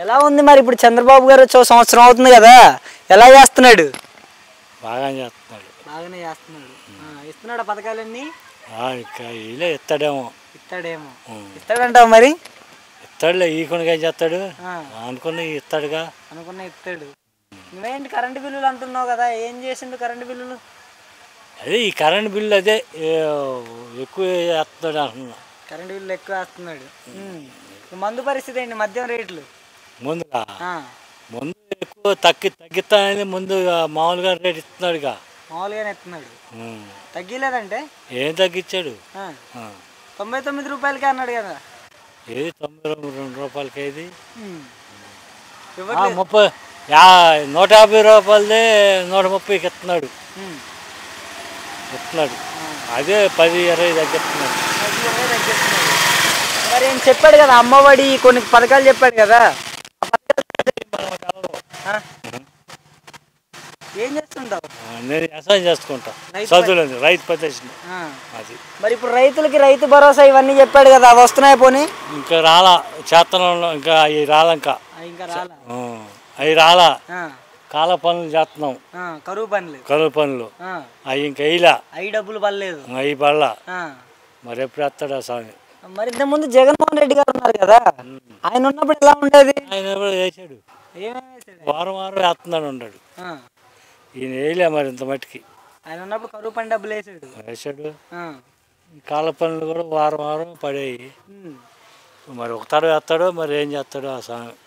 ఎలా ఉంది మరి ఇప్పుడు చంద్రబాబు గారు వచ్చి సంవత్సరం అవుతుంది కదా, ఎలా చేస్తున్నాడు? బాగానే చేస్తున్నాడు. బాగానే చేస్తున్నాడు. ఇస్తున్నాడు పథకాలన్నీ. ఇంకా ఇలా ఇస్తాడేమో. ఇస్తాడేమో. ఇస్తాడంటావు మరి? ఇస్తాడులే, ఈ కొనుక చేస్తాడు అనుకున్న ఇస్తాడుగా. అనుకున్న ఇస్తాడు. నువ్వేంటి కరెంటు బిల్లులు అంటున్నావు కదా, ఏం చేసిండు కరెంటు బిల్లులు? అదే ఈ కరెంట్ బిల్లు అదే ఎక్కువ వేస్తున్నాడు అంటున్నా. కరెంటు బిల్లు ఎక్కువ వేస్తున్నాడు. మందు పరిస్థితి ఏంటి, మద్యం రేట్లు? ముందుగా ముందు ఎక్కువ తగ్గిస్తానని ముందు మామూలుగా రేట్ ఇస్తున్నాడుగా. మామూలుగానే ఇస్తున్నాడు. తగ్గిలేదంటే ఏం తగ్గించాడు? 99 రూపాయలకే అన్నాడు కదా. ఏది 92 రూపాయలకి? ఏది 150 రూపాయలదే 130కి ఇస్తున్నాడు. అదే 10-20 తగ్గిస్తున్నాడు. మరి ఏం చెప్పాడు కదా, అమ్మఒడి కొన్ని పథకాలు చెప్పాడు కదా. ఏం చేస్తుంటావు? నేను వ్యవసాయం చేసుకుంటా, చదువులేదు, రైతు ప్రదర్శన అది. మరి ఇప్పుడు రైతులకి రైతు భరోసా ఇవన్నీ చెప్పాడు కదా, అవి వస్తున్నాయి పోనీ? ఇంకా రాలా, చేతనంలో ఇంకా అవి రాలా, ఇంకా అవి రాలా. కాల పనులు చేస్తున్నాం, కరువు పనులు అవి ఇంకా వేయలా. అవి డబ్బులు పడలేదు, అవి పడలా. మరి ఎప్పుడు వేస్తాడు ఆ స్వామి? మరి ఇంతకుముందు జగన్మోహన్ రెడ్డి గారు ఉన్నారు కదా, ఆయన ఉన్నప్పుడు ఎలా ఉండేది? ఆయన ఎప్పుడు వేసాడు, వారం వేస్తున్నాడు ఉన్నాడు. ఈయన వేయలే మరి ఇంత మట్టికి. ఆయన ఉన్నప్పుడు కరువు పని డబ్బులు వేసాడు. కాల పనులు కూడా వారం పడేవి. మరి ఒకతాడు వేస్తాడో మరి ఏం చేస్తాడో ఆ స్వామి.